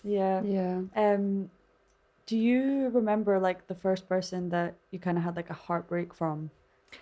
Yeah. Yeah. Do you remember like the first person that you kind of had like a heartbreak from?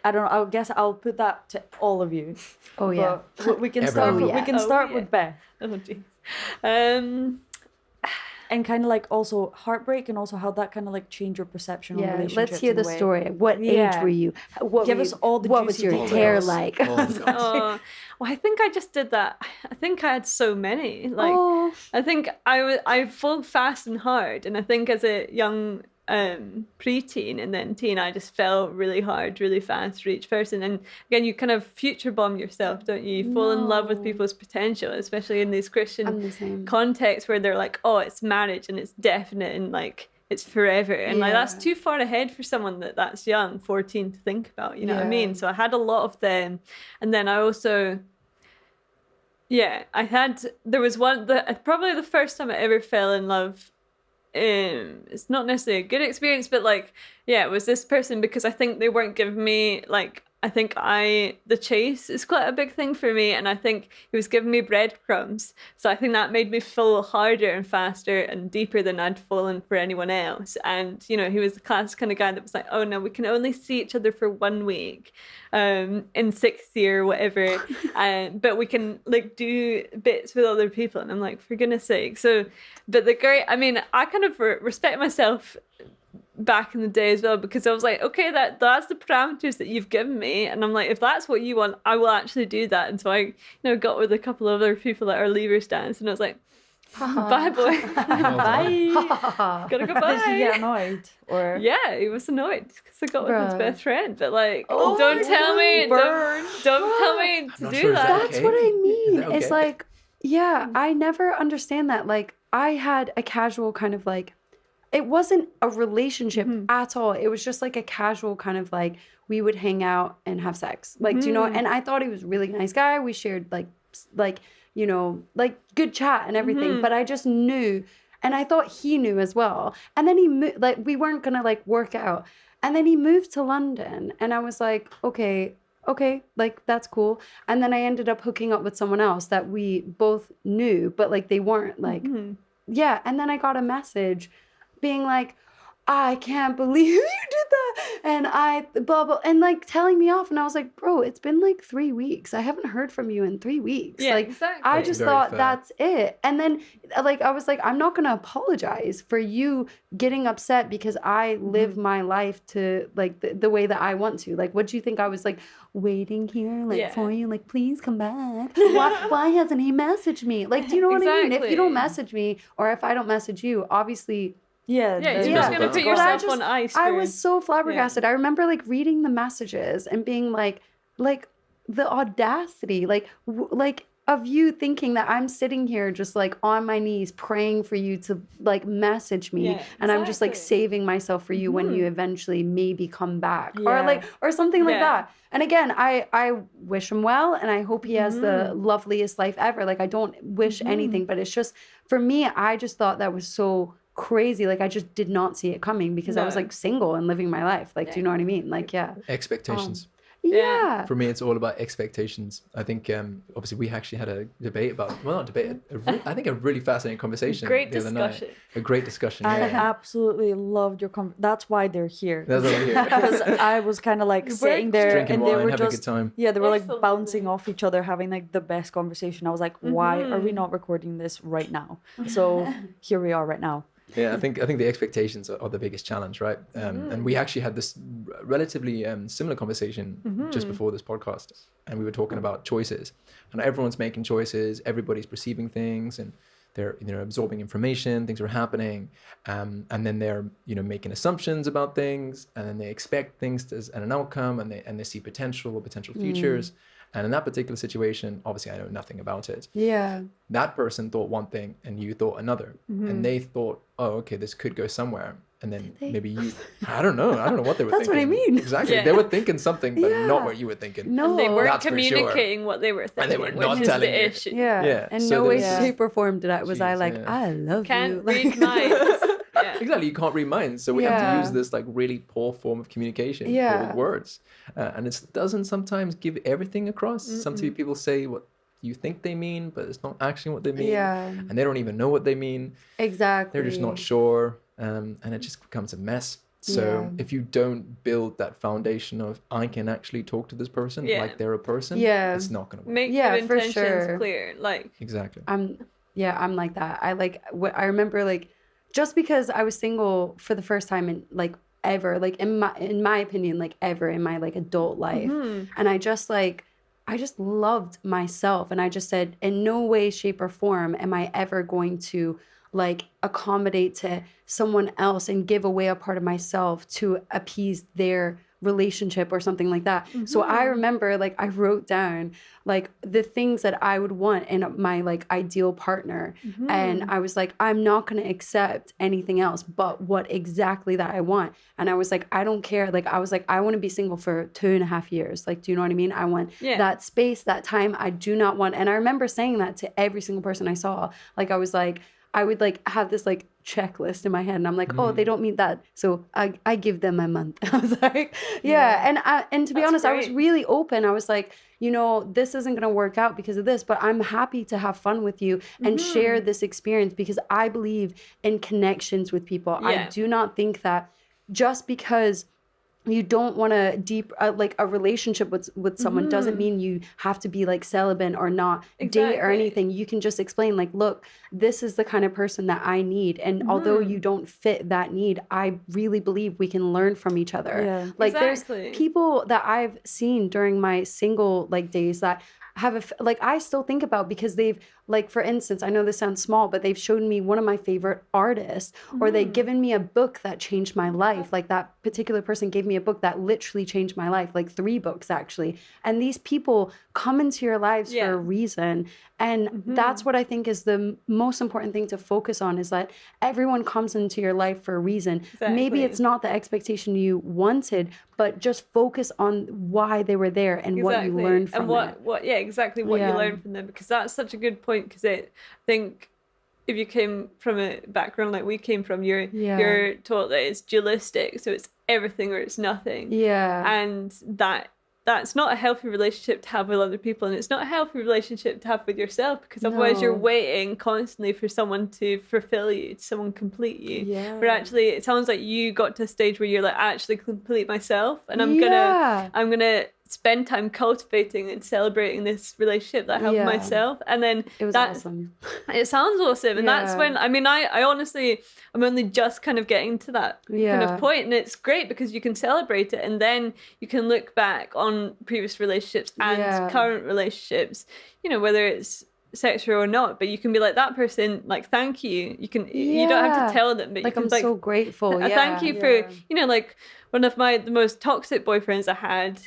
I don't know. I guess I'll put that to all of you. Oh yeah. But we can Everyone. start. Oh, We yeah. can start with Beth, Oh jeez. and kind of like also heartbreak, and also how that kind of like changed your perception on Yeah, relationships. let's hear in a the way. story. What age Yeah. were you? What Give were us you, all the what was juicy your All the hair goss. like? All the goss. Well, I think I just did that. I think I had so many. Like, Oh. I think I fall fast and hard, and I think as a young preteen and then teen, I just fell really hard, really fast for each person. And again, you kind of future bomb yourself, don't you? You fall in love with No. people's potential, especially in these I'm Christian the same. contexts where they're like, oh, it's marriage and it's definite and like it's forever, and like that's Yeah. too far ahead for someone that's young, 14, to think about. You know what I Yeah. mean? So I had a lot of them, and then I also. Yeah, there was probably the first time I ever fell in love. It's not necessarily a good experience, but like, yeah, it was this person because I think they weren't giving me like, the chase is quite a big thing for me, and I think he was giving me breadcrumbs. So I think that made me fall harder and faster and deeper than I'd fallen for anyone else. And, you know, he was the class kind of guy that was like, oh no, we can only see each other for 1 week, in sixth year or whatever. But we can like do bits with other people. And I'm like, for goodness sake. So, but I mean, I kind of respect myself back in the day as well, because I was like, okay, that's the parameters that you've given me, and I'm like, if that's what you want, I will actually do that. And so I, got with a couple of other people at our leavers dance, and I was like, bye boy, Bye. gotta go Did bye. he get annoyed or? Yeah, he was annoyed because I got with his Bruh. best friend. But like, Oh, don't tell me, burn. don't tell me to not do sure is that. that That's okay? what I Is mean. that It's okay? like, yeah, I never understand that. Like, I had a casual kind of like, it wasn't a relationship at all. It was just like a casual kind of like, we would hang out and have sex. Like, do you know? And I thought he was a really nice guy. We shared like, like good chat and everything. But I just knew, and I thought he knew as well. And then he moved, like, we weren't gonna like work out. And then he moved to London, and I was like, okay, like that's cool. And then I ended up hooking up with someone else that we both knew, but like they weren't like, yeah. And then I got a message being like, I can't believe you did that. And I blah, blah, and like telling me off. And I was like, bro, it's been like 3 weeks. I haven't heard from you in 3 weeks. Yeah, like, exactly. I That's just very thought fair. that's it. And then like, I was like, I'm not going to apologize for you getting upset because I live my life to like the way that I want to. Like, what do you think I was like waiting here like for you? Like, please come back. Why hasn't he messaged me? Like, do you know what I mean? If you don't Exactly. message me or if I don't message you, obviously Yeah. Yeah, then you're just Yeah. gonna put But I yourself on ice. I for- was so flabbergasted. I remember like reading the messages and being like the audacity, like of you thinking that I'm sitting here just like on my knees praying for you to like message me, Yeah, and I'm just like exactly. saving myself for you when you eventually maybe come back, or Yeah. like or something like Yeah. that. And again, I wish him well, and I hope he has the loveliest life ever. Like I don't wish anything, but it's just for me, I just thought that was so crazy. Like I just did not see it coming because I was No. like single and living my life. Like, do you know what I mean? Like, yeah. Expectations. Yeah. For me, it's all about expectations. I think, obviously, we actually had a debate about, well, not debate, I think a really fascinating conversation Great the other night. discussion. A great discussion. I Yeah. absolutely loved your that's why they're here. That's over here. Because I was kind of like sitting there Drinking and they wine, were having a just good time. yeah, they were like Absolutely. bouncing off each other, having like the best conversation. I was like, why are we not recording this right now? So here we are right now. Yeah, I think the expectations are the biggest challenge, right? And we actually had this relatively similar conversation just before this podcast, and we were talking about choices. And everyone's making choices, everybody's perceiving things, and they're absorbing information, things are happening, and then they're making assumptions about things, and then they expect things as an outcome, and they see potential or potential futures. And in that particular situation, obviously I know nothing about it. Yeah. That person thought one thing and you thought another, and they thought, oh, okay, this could go somewhere. And then maybe you, I don't know what they were That's thinking. what I mean. Exactly. Yeah. They were thinking something, but Yeah. not what you were thinking. No. And they weren't That's for sure. communicating what they were thinking, And they were not which is telling the you. issue. Yeah. Yeah, And so no way, there's- shape, or form did I was I Jeez, like, yeah. I love Can't you. read minds. Yeah. Exactly. You can't read minds. So we have to Yeah. use this like really poor form of communication Yeah. called words. And it doesn't sometimes give everything across. Sometimes people say what you think they mean, but it's not actually what they mean. Yeah. And they don't even know what they mean. Exactly. They're just not sure. And it just becomes a mess. So if you don't build that foundation of, I can actually talk to this person like they're a person, it's not going to work. Make your for intentions sure. clear. Like, Exactly. I'm like that. I remember like, just because I was single for the first time in like ever, like in my opinion, like ever in my like adult life. And I just loved myself. And I just said, in no way, shape or form am I ever going to like accommodate to someone else and give away a part of myself to appease their relationship or something like that. So I remember like I wrote down like the things that I would want in my like ideal partner. And I was like, I'm not going to accept anything else but what exactly that I want. And I was like, I don't care. Like, I was like, I want to be single for 2.5 years. Like, do you know what I mean? I want that space, that time. I do not want. And I remember saying that to every single person I saw. Like, I was like, I would like have this like checklist in my head, and I'm like, oh, they don't meet that, so I give them a month. I was like, and to be honest, I was really open. I was like, you know, this isn't gonna work out because of this, but I'm happy to have fun with you and share this experience because I believe in connections with people. I do not think that just because you don't want a deep like a relationship with someone doesn't mean you have to be like celibate or not date or anything. You can just explain like, look, this is the kind of person that I need, and although you don't fit that need, I really believe we can learn from each other. Like there's people that I've seen during my single like days that have like I still think about, because they've like, for instance, I know this sounds small, but they've shown me one of my favorite artists, or they've given me a book that changed my life. Like that particular person gave me a book that literally changed my life, like 3 books actually. And these people come into your lives for a reason. And that's what I think is the most important thing to focus on, is that everyone comes into your life for a reason. Maybe it's not the expectation you wanted, but just focus on why they were there and what you learned from it. What you learned from them, because that's such a good point. Because I think if you came from a background like we came from, you're taught that it's dualistic, so it's everything or it's nothing. And that's not a healthy relationship to have with other people, and it's not a healthy relationship to have with yourself, because otherwise you're waiting constantly for someone to fulfill you, someone complete you. But actually, it sounds like you got to a stage where you're like, I actually complete myself, and I'm gonna spend time cultivating and celebrating this relationship that I have with myself. And then it was awesome. It sounds awesome. And that's when, I mean, I honestly, I'm only just kind of getting to that kind of point, and it's great because you can celebrate it, and then you can look back on previous relationships and current relationships, you know, whether it's sexual or not, but you can be like, that person, like, thank you. You can, you don't have to tell them, but like, you can, I'm so grateful. Thank you for, you know, like one of the most toxic boyfriends I had,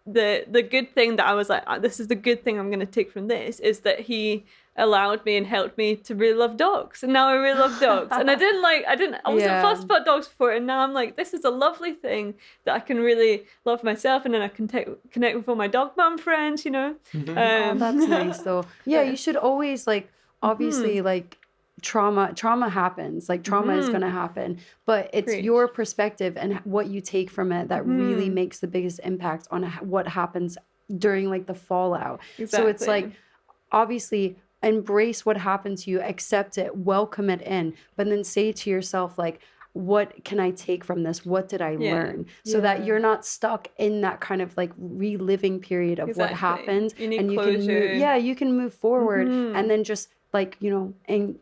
the good thing that I was like, this is the good thing I'm going to take from this, is that he allowed me and helped me to really love dogs, and now I really love dogs. And I wasn't fussed about dogs before, and now I'm like, this is a lovely thing that I can really love myself, and then I can connect with all my dog mom friends, you know. Oh, that's nice though. You should always like, obviously like trauma happens, like trauma is going to happen, but it's your perspective and what you take from it that really makes the biggest impact on what happens during like the fallout. So it's like, obviously embrace what happened to you, accept it, welcome it in, but then say to yourself like, what can I take from this? What did I learn? So that you're not stuck in that kind of like reliving period of what happened. You need and closure. you can move forward and then just like, you know, and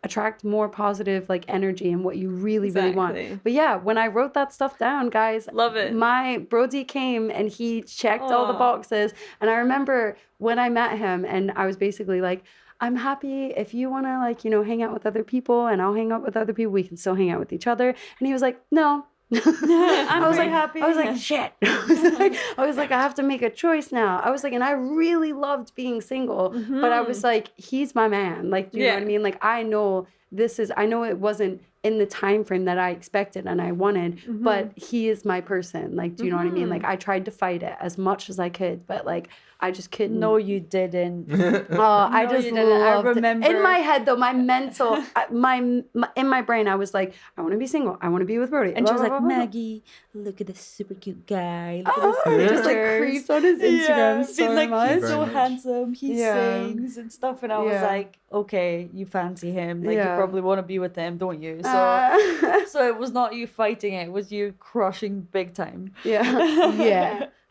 attract more positive like energy and what you really want. But when I wrote that stuff down, guys, love it. My Brody came and he checked all the boxes. And I remember when I met him and I was basically like, I'm happy if you want to like, you know, hang out with other people, and I'll hang out with other people. We can still hang out with each other. And he was like, no. I was like happy. I was like, shit. I was like, I have to make a choice now. I was like, and I really loved being single, but I was like, he's my man. Like, do you know what I mean? Like, I know it wasn't in the time frame that I expected and I wanted, but he is my person. Like, do you know what I mean? Like, I tried to fight it as much as I could, but like, I just couldn't. No, you didn't. I No, just you didn't. I loved it. remember. In my head, though, my mental, in my brain, I was like, I want to be single. I want to be with Brody. And she was Blah, like, blah, blah, blah. Maggie, look at this super cute guy. Look at Oh, his just like pictures. creeps on his Instagram so being like, much. he's so Very much. handsome. He Yeah. sings and stuff. And I was Yeah. like, okay, you fancy him. Like, you Yeah. probably want to be with him, don't you? So, so it was not you fighting it. It was you crushing big time.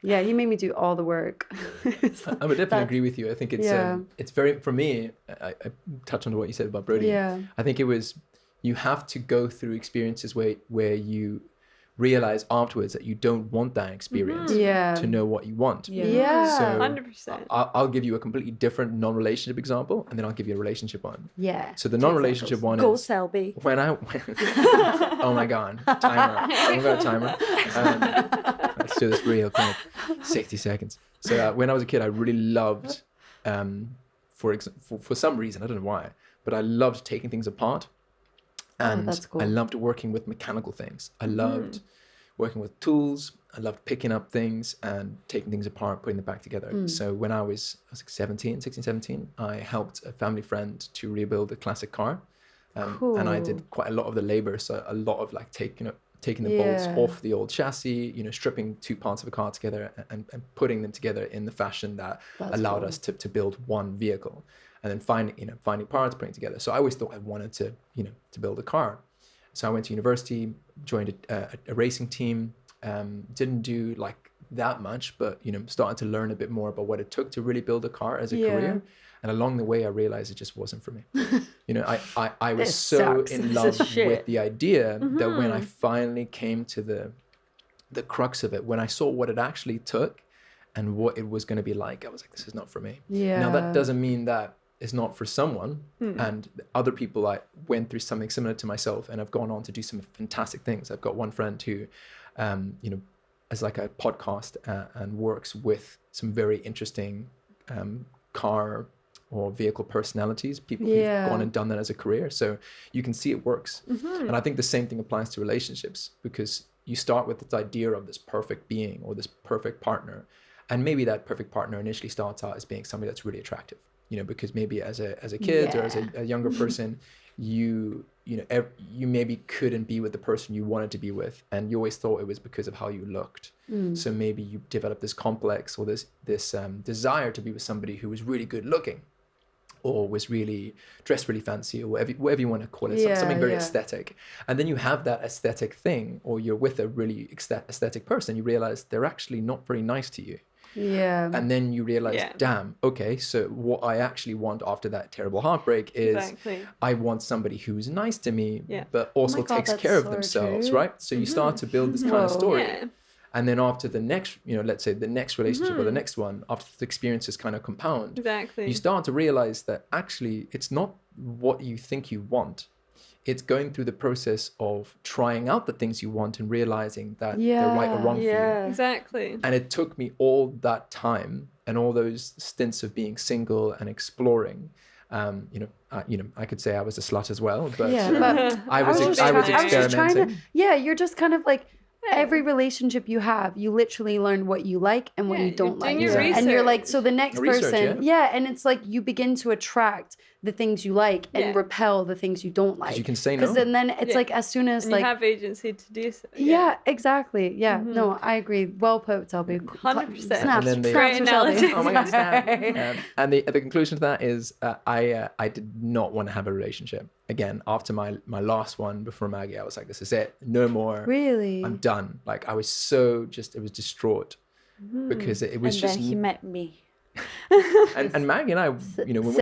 Yeah, he made me do all the work. I would definitely agree with you. I think it's very, for me, I touch on what you said about Brody. Yeah. I think it was, you have to go through experiences where you realize afterwards that you don't want that experience Yeah. to know what you want. Yeah. So 100%. I'll give you a completely different non-relationship example, and then I'll give you a relationship one. Yeah. So the non-relationship one Go is Selby. when I oh my god, timer. I've got a timer. Let's do this real quick. 60 seconds. So when I was a kid, I really loved, for some reason, I don't know why, but I loved taking things apart. And that's cool. I loved working with mechanical things. I loved working with tools. I loved picking up things and taking things apart, putting them back together. So when I was like 16, 17, I helped a family friend to rebuild a classic car. And I did quite a lot of the labor. So a lot of like taking the bolts off the old chassis, stripping two parts of a car together and putting them together in the fashion that allowed us to build one vehicle. And then finding parts, putting it together. So I always thought I wanted to build a car. So I went to university, joined a racing team. Didn't do like that much, but started to learn a bit more about what it took to really build a car as a career. And along the way, I realized it just wasn't for me. I was so in love with the idea that when I finally came to the crux of it, when I saw what it actually took and what it was going to be like, I was like, this is not for me. Yeah. Now that doesn't mean that it's not for someone. And other people, I went through something similar to myself and have gone on to do some fantastic things. I've got one friend who, has like a podcast and works with some very interesting car or vehicle personalities, people who've gone and done that as a career. So you can see it works. And I think the same thing applies to relationships, because you start with this idea of this perfect being or this perfect partner. And maybe that perfect partner initially starts out as being somebody that's really attractive, because maybe as a kid or as a younger person, you maybe couldn't be with the person you wanted to be with, and you always thought it was because of how you looked. So maybe you develop this complex or this desire to be with somebody who was really good looking, or was really dressed really fancy, or whatever you want to call it, something very aesthetic. And then you have that aesthetic thing, or you're with a really aesthetic person, you realize they're actually not very nice to you. Yeah. And then you realize, damn, okay, so what I actually want after that terrible heartbreak is I want somebody who's nice to me, but also takes care of themselves, right? So you start to build this kind of story. And then after the next, let's say the next relationship or the next one, after the experiences kind of compound, you start to realize that actually it's not what you think you want. It's going through the process of trying out the things you want and realizing that they're right or wrong for you. Exactly. And it took me all that time and all those stints of being single and exploring. I could say I was a slut as well, but, I was experimenting. You're just kind of like, every relationship you have, you literally learn what you like and what you don't like. And you're like, so the next person, and it's like you begin to attract the things you like and repel the things you don't like. Because you can say no. Because then it's like as soon as and like you have agency to do so. Yeah, exactly. Yeah, no, I agree. Well put, Selby. 100%. Snaps. Great analogy. Oh my god, snap. And the conclusion to that is I did not want to have a relationship. Again, after my last one before Maggie, I was like, this is it. No more. Really? I'm done. Like I was so it was distraught because it was and just. then he met me. And Maggie and I, when we